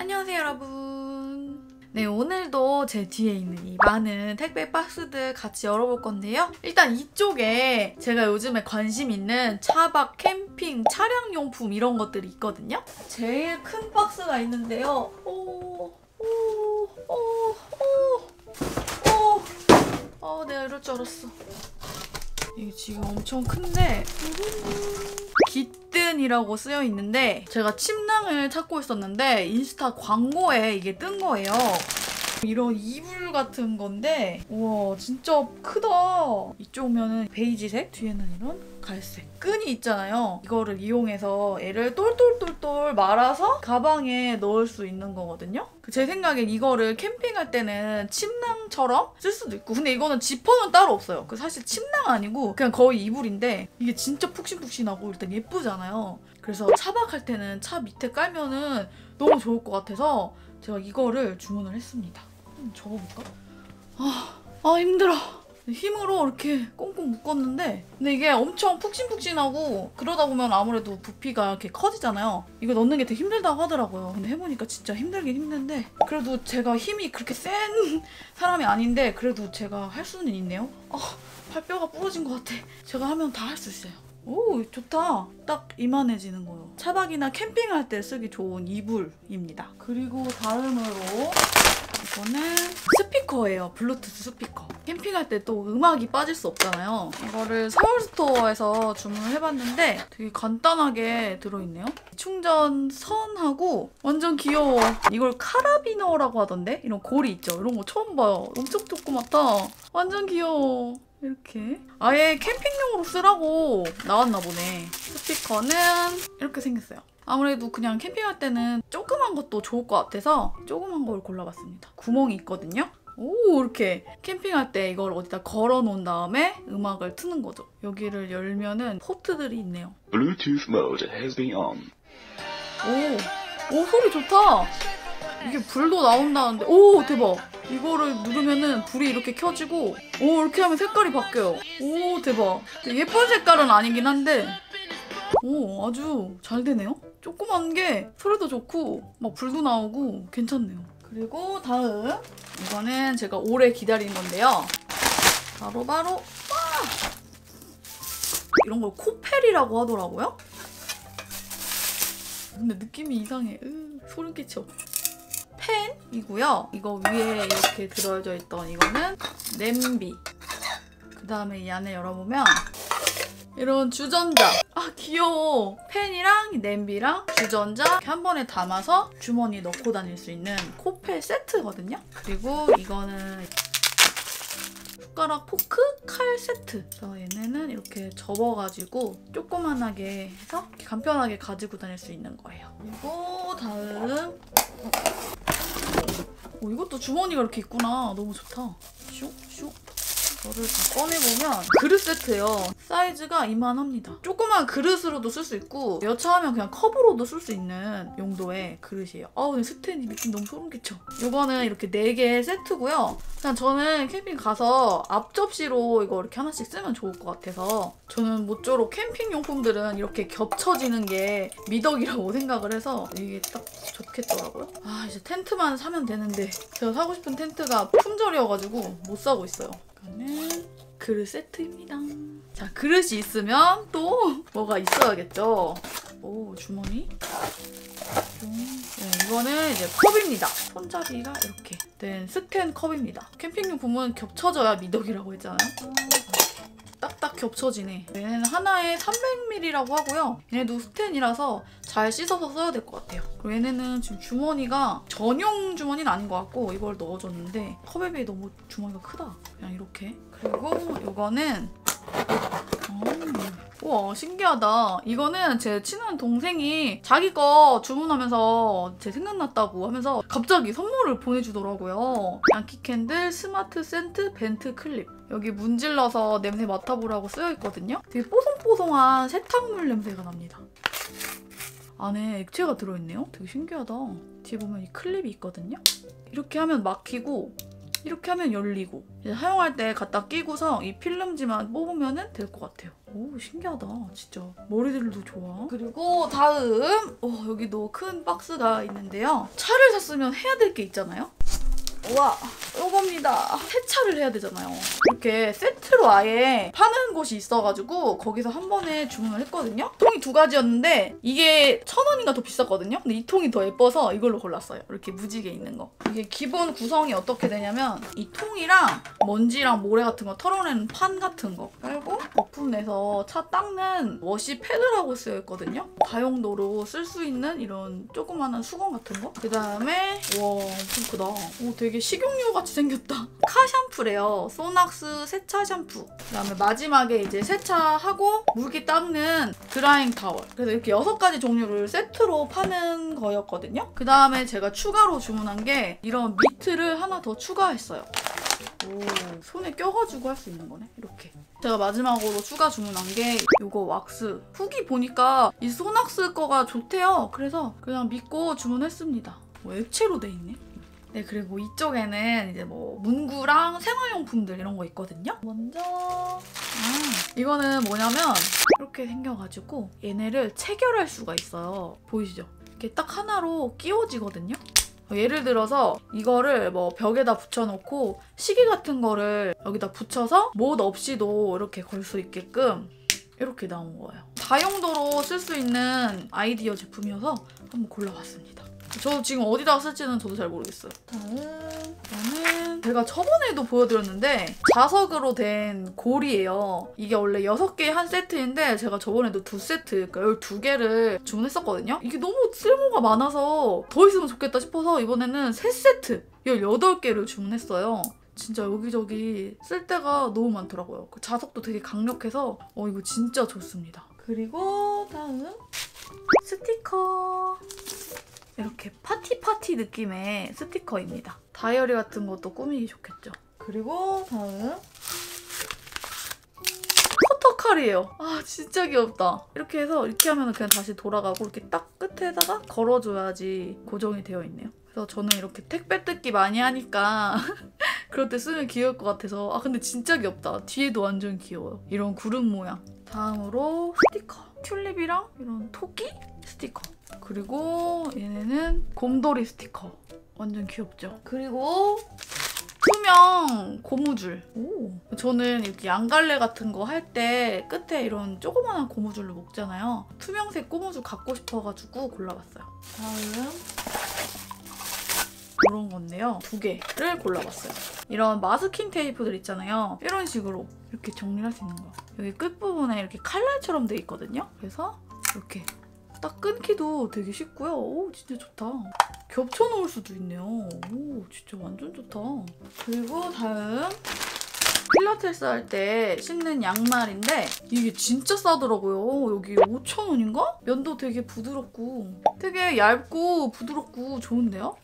안녕하세요 여러분. 네, 오늘도 제 뒤에 있는 이 많은 택배 박스들 같이 열어볼 건데요. 일단 이쪽에 제가 요즘에 관심 있는 차박, 캠핑, 차량용품 이런 것들이 있거든요. 제일 큰 박스가 있는데요. 내가 이럴 줄 알았어. 이게 지금 엄청 큰데 깃든이라고 쓰여 있는데 제가 침낭을 찾고 있었는데 인스타 광고에 이게 뜬 거예요. 이런 이불 같은 건데 우와 진짜 크다. 이쪽면은 베이지색, 뒤에는 이런 갈색 끈이 있잖아요. 이거를 이용해서 얘를 똘똘똘똘 말아서 가방에 넣을 수 있는 거거든요. 제 생각엔 이거를 캠핑할 때는 침낭처럼 쓸 수도 있고, 근데 이거는 지퍼는 따로 없어요. 사실 침낭 아니고 그냥 거의 이불인데 이게 진짜 푹신푹신하고 일단 예쁘잖아요. 그래서 차박할 때는 차 밑에 깔면은 너무 좋을 것 같아서 제가 이거를 주문을 했습니다. 접어볼까? 힘들어. 힘으로 이렇게 꽁꽁 묶었는데 근데 이게 엄청 푹신푹신하고 그러다 보면 아무래도 부피가 이렇게 커지잖아요. 이거 넣는 게 되게 힘들다고 하더라고요. 근데 해보니까 진짜 힘들긴 힘든데 그래도 제가 힘이 그렇게 센 사람이 아닌데 그래도 제가 할 수는 있네요. 발뼈가 부러진 것 같아. 제가 하면 다 할 수 있어요. 오, 좋다. 딱 이만해지는 거예요. 차박이나 캠핑할 때 쓰기 좋은 이불입니다. 그리고 다음으로 이거는 스피커예요. 블루투스 스피커. 캠핑할 때 또 음악이 빠질 수 없잖아요. 이거를 서울스토어에서 주문을 해봤는데 되게 간단하게 들어있네요. 충전선하고 완전 귀여워. 이걸 카라비너라고 하던데? 이런 고리 있죠? 이런 거 처음 봐요. 엄청 조그맣다. 완전 귀여워. 이렇게 아예 캠핑용으로 쓰라고 나왔나 보네. 스피커는 이렇게 생겼어요. 아무래도 그냥 캠핑할 때는 조그만 것도 좋을 것 같아서 조그만 걸 골라봤습니다. 구멍이 있거든요. 오, 이렇게 캠핑할 때 이걸 어디다 걸어놓은 다음에 음악을 트는 거죠. 여기를 열면은 포트들이 있네요. Bluetooth mode has been on. 오, 소리 좋다. 이게 불도 나온다는데, 오, 대박. 이거를 누르면은 불이 이렇게 켜지고, 오, 이렇게 하면 색깔이 바뀌어요. 오, 대박. 예쁜 색깔은 아니긴 한데, 오, 아주 잘 되네요. 조그만 게 소리도 좋고 막 불도 나오고 괜찮네요. 그리고 다음 이거는 제가 오래 기다린 건데요. 바로 이런 걸 코펠이라고 하더라고요. 근데 느낌이 이상해. 소름 끼쳐. 펜이고요. 이거 위에 이렇게 들어져 있던 이거는 냄비. 그 다음에 이 안에 열어보면 이런 주전자. 귀여워. 펜이랑 냄비랑 주전자 이렇게 한 번에 담아서 주머니에 넣고 다닐 수 있는 코펠 세트거든요. 그리고 이거는 숟가락, 포크, 칼 세트. 그래서 얘네는 이렇게 접어가지고 조그만하게 해서 이렇게 간편하게 가지고 다닐 수 있는 거예요. 그리고 다음 이것도 주머니가 이렇게 있구나. 너무 좋다. 슉슉. 이거를 다 꺼내보면 그릇 세트예요. 사이즈가 이만합니다. 조그만 그릇으로도 쓸 수 있고 여차하면 그냥 컵으로도 쓸 수 있는 용도의 그릇이에요. 근데 스탠이 느낌 너무 소름 끼쳐. 이거는 이렇게 4개의 세트고요. 그냥 저는 캠핑 가서 앞접시로 이거 이렇게 하나씩 쓰면 좋을 것 같아서 저는 모쪼록 캠핑 용품들은 이렇게 겹쳐지는 게 미덕이라고 생각을 해서 이게 딱 좋겠더라고요. 이제 텐트만 사면 되는데 제가 사고 싶은 텐트가 품절이어가지고 못 사고 있어요. 이거는 그릇 세트입니다. 자, 그릇이 있으면 또 뭐가 있어야겠죠. 오, 주머니. 네, 이거는 이제 컵입니다. 손잡이가 이렇게 된 스텐 컵입니다. 캠핑용품은 겹쳐져야 미덕이라고 했잖아요. 딱딱 겹쳐지네. 얘는 하나에 300ml라고 하고요. 얘네도 스텐이라서 잘 씻어서 써야 될 것 같아요. 그리고 얘네는 지금 주머니가 전용 주머니는 아닌 것 같고 이걸 넣어줬는데 컵에 비해 너무 주머니가 크다. 그냥 이렇게. 그리고 이거는 우와, 신기하다. 이거는 제 친한 동생이 자기 거 주문하면서 제 생각났다고 하면서 갑자기 선물을 보내주더라고요. 양키 캔들, 스마트 센트, 벤트 클립. 여기 문질러서 냄새 맡아보라고 쓰여있거든요. 되게 뽀송뽀송한 세탁물 냄새가 납니다. 안에 액체가 들어있네요. 되게 신기하다. 뒤에 보면 이 클립이 있거든요. 이렇게 하면 막히고 이렇게 하면 열리고 이제 사용할 때 갖다 끼고서 이 필름지만 뽑으면 될 것 같아요. 오 신기하다 진짜. 머리들도 좋아. 그리고 다음 여기도 큰 박스가 있는데요. 차를 샀으면 해야 될 게 있잖아요. 우와 이겁니다. 세차를 해야 되잖아요. 이렇게 세트로 아예 파는 곳이 있어가지고 거기서 한 번에 주문을 했거든요. 통이 2가지였는데 이게 1,000원인가 더 비쌌거든요. 근데 이 통이 더 예뻐서 이걸로 골랐어요. 이렇게 무지개 있는 거. 이게 기본 구성이 어떻게 되냐면 이 통이랑 먼지랑 모래 같은 거 털어내는 판 같은 거 깔고 거품 내서 차 닦는 워시 패드라고 쓰여있거든요. 다용도로 쓸 수 있는 이런 조그마한 수건 같은 거. 그 다음에 와 엄청 크다. 오 되게 식용유 같이 생겼다. 카 샴푸래요. 소낙스 세차 샴푸. 그 다음에 마지막에 이제 세차하고 물기 닦는 드라잉 타월. 그래서 이렇게 6가지 종류를 세트로 파는 거였거든요. 그 다음에 제가 추가로 주문한 게 이런 미트를 하나 더 추가했어요. 오, 손에 껴가지고 할 수 있는 거네. 이렇게. 제가 마지막으로 추가 주문한 게 이거 왁스. 후기 보니까 이 소낙스 거가 좋대요. 그래서 그냥 믿고 주문했습니다. 액체로 돼 있네. 네, 그리고 이쪽에는 이제 뭐 문구랑 생활용품들 이런 거 있거든요. 먼저 이거는 뭐냐면 이렇게 생겨가지고 얘네를 체결할 수가 있어요. 보이시죠? 이렇게 딱 하나로 끼워지거든요. 예를 들어서 이거를 뭐 벽에다 붙여놓고 시계 같은 거를 여기다 붙여서 못 없이도 이렇게 걸 수 있게끔 이렇게 나온 거예요. 다용도로 쓸 수 있는 아이디어 제품이어서 한번 골라봤습니다. 저 지금 어디다가 쓸지는 저도 잘 모르겠어요. 이거는 제가 저번에도 보여드렸는데 자석으로 된 골이에요. 이게 원래 6개 한 세트인데 제가 저번에도 2세트, 그러니까 12개를 주문했었거든요. 이게 너무 쓸모가 많아서 더 있으면 좋겠다 싶어서 이번에는 3세트 18개를 주문했어요. 진짜 여기저기 쓸 데가 너무 많더라고요. 그 자석도 되게 강력해서 이거 진짜 좋습니다. 그리고 다음 스티커. 이렇게 파티 느낌의 스티커입니다. 다이어리 같은 것도 꾸미기 좋겠죠. 그리고 다음 커터칼이에요. 아 진짜 귀엽다. 이렇게 해서 이렇게 하면 그냥 다시 돌아가고 이렇게 딱 끝에다가 걸어줘야지 고정이 되어 있네요. 그래서 저는 이렇게 택배 뜯기 많이 하니까 그럴 때 쓰면 귀여울 것 같아서. 근데 진짜 귀엽다. 뒤에도 완전 귀여워요. 이런 구름 모양. 다음으로 스티커. 튤립이랑 이런 토끼 스티커. 그리고 얘네는 곰돌이 스티커. 완전 귀엽죠? 그리고 투명 고무줄. 오. 저는 이렇게 양갈래 같은 거 할 때 끝에 이런 조그만한 고무줄로 묶잖아요. 투명색 고무줄 갖고 싶어가지고 골라봤어요. 다음 이런 건데요. 2개를 골라봤어요. 이런 마스킹 테이프들 있잖아요. 이런 식으로 이렇게 정리할 수 있는 거. 여기 끝부분에 이렇게 칼날처럼 돼 있거든요. 그래서 이렇게 딱 끊기도 되게 쉽고요. 오 진짜 좋다. 겹쳐 놓을 수도 있네요. 오 진짜 완전 좋다. 그리고 다음 필라테스 할 때 신는 양말인데 이게 진짜 싸더라고요. 여기 5,000원인가? 면도 되게 부드럽고 되게 얇고 부드럽고 좋은데요?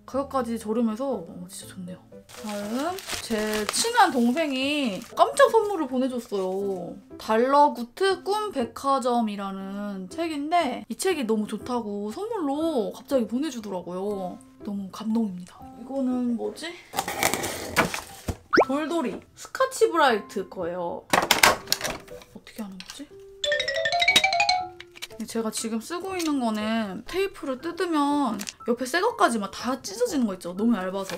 가격까지 저렴해서 진짜 좋네요. 다음 제 친한 동생이 깜짝 선물을 보내줬어요. 달러구트 꿈 백화점이라는 책인데 이 책이 너무 좋다고 선물로 갑자기 보내주더라고요. 너무 감동입니다. 이거는 뭐지? 돌돌이 스카치 브라이트 거예요. 어떻게 하는 거지? 제가 지금 쓰고 있는 거는 테이프를 뜯으면 옆에 새 것까지 다 찢어지는 거 있죠? 너무 얇아서.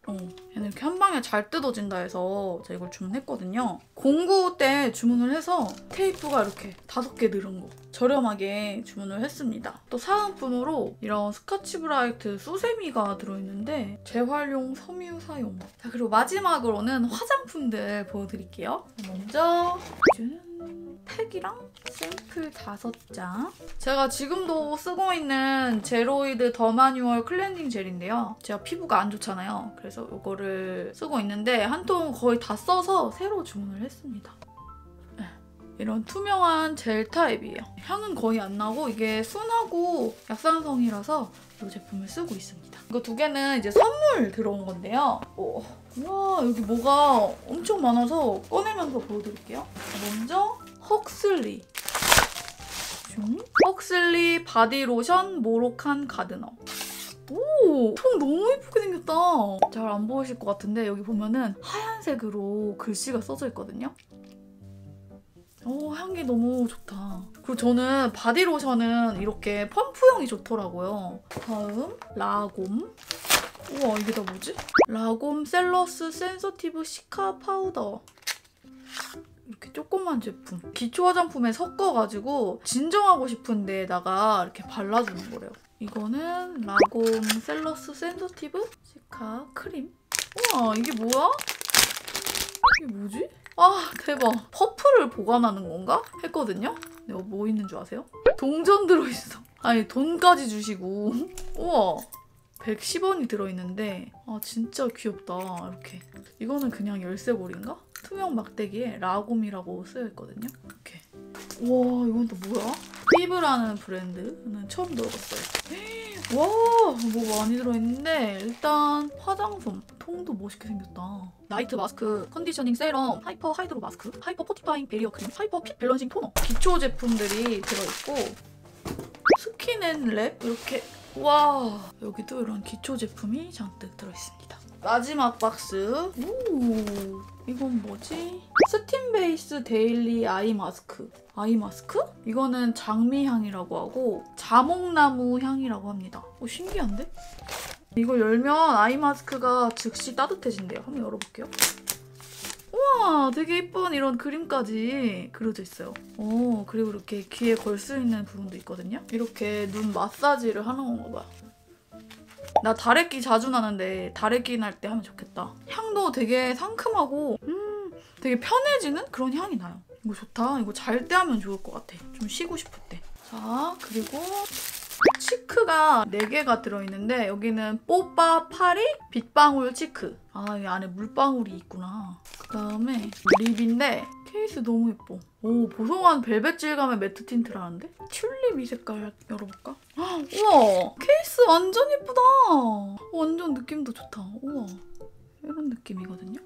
얘는 이렇게 한 방에 잘 뜯어진다 해서 제가 이걸 주문했거든요. 공구 때 주문을 해서 테이프가 이렇게 5개 늘은 거 저렴하게 주문을 했습니다. 또 사은품으로 이런 스카치 브라이트 수세미가 들어있는데 재활용 섬유사용. 자 그리고 마지막으로는 화장품들 보여드릴게요. 먼저 팩이랑 샘플 5장. 제가 지금도 쓰고 있는 제로이드 더 마뉴얼 클렌징 젤인데요. 제가 피부가 안 좋잖아요. 그래서 이거를 쓰고 있는데 한 통 거의 다 써서 새로 주문을 했습니다. 이런 투명한 젤 타입이에요. 향은 거의 안 나고 이게 순하고 약산성이라서 이 제품을 쓰고 있습니다. 이거 2개는 이제 선물 들어온 건데요. 우와 여기 뭐가 엄청 많아서 꺼내면서 보여드릴게요. 먼저 헉슬리 헉슬리 바디로션 모로칸 가드너. 오! 통 너무 예쁘게 생겼다. 잘 안 보이실 것 같은데 여기 보면은 하얀색으로 글씨가 써져 있거든요. 오, 향기 너무 좋다. 그리고 저는 바디로션은 이렇게 펌프형이 좋더라고요. 다음 라곰. 우와, 이게 다 뭐지? 라곰 셀러스 센서티브 시카 파우더. 이렇게 조그만 제품. 기초 화장품에 섞어가지고 진정하고 싶은 데에다가 이렇게 발라주는 거래요. 이거는 라곰 셀러스 센서티브 시카 크림. 우와, 이게 뭐야? 이게 뭐지? 아, 대박. 퍼프를 보관하는 건가? 했거든요? 근데 뭐 있는 줄 아세요? 동전 들어있어. 아니, 돈까지 주시고. 우와. 110원이 들어있는데 아 진짜 귀엽다. 이렇게. 이거는 그냥 열쇠고리인가? 투명 막대기에 라곰이라고 쓰여있거든요. 이렇게. 와, 이건 또 뭐야? 피브라는 브랜드는 처음 들어봤어요. 와, 뭐 많이 들어있는데 일단 화장솜. 통도 멋있게 생겼다. 나이트 마스크, 컨디셔닝 세럼, 하이퍼 하이드로 마스크, 하이퍼 포티파잉 베리어 크림, 하이퍼 핏 밸런싱 토너. 기초 제품들이 들어있고 스킨앤랩 이렇게. 와, 여기도 이런 기초 제품이 잔뜩 들어있습니다. 마지막 박스. 오, 이건 뭐지? 스팀 베이스 데일리 아이 마스크. 아이 마스크? 이거는 장미향이라고 하고 자몽나무 향이라고 합니다. 오, 신기한데? 이걸 열면 아이 마스크가 즉시 따뜻해진대요. 한번 열어볼게요. 우와, 되게 예쁜 이런 그림까지 그려져 있어요. 오, 그리고 이렇게 귀에 걸 수 있는 부분도 있거든요. 이렇게 눈 마사지를 하는 건가 봐요. 나 다래끼 자주 나는데 다래끼 날 때 하면 좋겠다. 향도 되게 상큼하고 되게 편해지는 그런 향이 나요. 이거 좋다. 이거 잘 때 하면 좋을 것 같아. 좀 쉬고 싶을 때. 자, 그리고 치크가 4개가 들어있는데 여기는 뽀빠 파리 빗방울 치크. 아, 이 안에 물방울이 있구나. 그다음에 립인데 케이스 너무 예뻐. 오, 보송한 벨벳 질감의 매트 틴트라는데? 튤립 이 색깔 열어볼까? 우와, 케이스 완전 예쁘다. 완전 느낌도 좋다. 우와, 이런 느낌이거든요.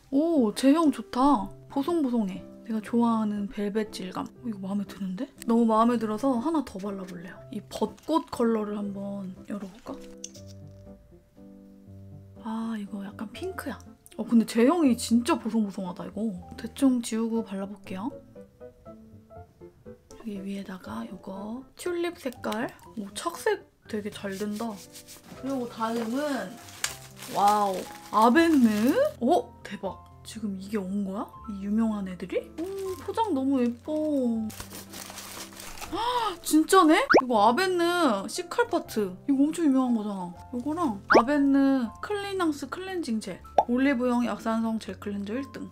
오, 제형 좋다. 보송보송해. 내가 좋아하는 벨벳 질감. 이거 마음에 드는데? 너무 마음에 들어서 하나 더 발라볼래요. 이 벚꽃 컬러를 한번 열어볼까? 아, 이거 약간 핑크야. 근데 제형이 진짜 보송보송하다, 이거. 대충 지우고 발라볼게요. 여기 위에다가 이거 튤립 색깔. 오, 착색 되게 잘 된다. 그리고 다음은 와우, 아벤느? 대박. 지금 이게 온 거야? 이 유명한 애들이? 포장 너무 예뻐. 진짜네? 이거 아벤느 시칼파트. 이거 엄청 유명한 거잖아. 이거랑 아벤느 클리낭스 클렌징 젤. 올리브영 약산성 젤 클렌저 1등.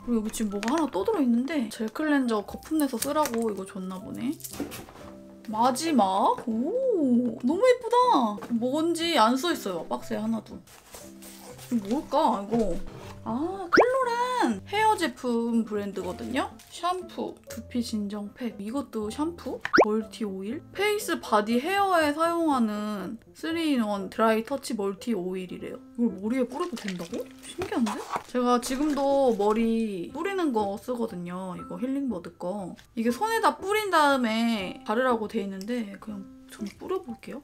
그리고 여기 지금 뭐가 하나 또 들어있는데 젤 클렌저 거품 내서 쓰라고 이거 줬나 보네. 마지막. 오, 너무 예쁘다. 뭔지 안 써있어요. 박스에 하나도. 이거 뭘까, 이거? 아, 클로란 헤어 제품 브랜드거든요. 샴푸, 두피 진정 팩. 이것도 샴푸, 멀티 오일, 페이스 바디 헤어에 사용하는 3인원 드라이 터치 멀티 오일이래요. 이걸 머리에 뿌려도 된다고? 신기한데? 제가 지금도 머리 뿌리는 거 쓰거든요. 이거 힐링버드 거. 이게 손에다 뿌린 다음에 바르라고 돼 있는데 그냥 저는 뿌려볼게요.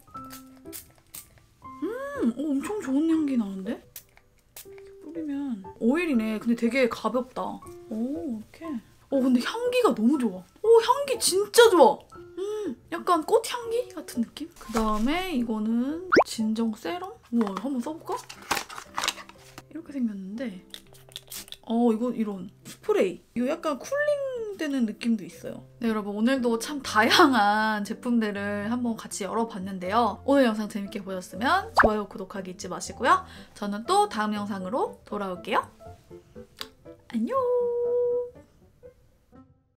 엄청 좋은 향기 나는데? 뿌리면 오일이네. 근데 되게 가볍다. 오, 이렇게. 근데 향기가 너무 좋아. 향기 진짜 좋아. 약간 꽃향기 같은 느낌? 그 다음에 이거는 진정 세럼? 우와, 한번 써볼까? 이렇게 생겼는데 이거 이런 스프레이. 이거 약간 쿨링되는 느낌도 있어요. 네, 여러분, 오늘도 참 다양한 제품들을 한번 같이 열어봤는데요. 오늘 영상 재밌게 보셨으면 좋아요, 구독하기 잊지 마시고요. 저는 또 다음 영상으로 돌아올게요. 안녕!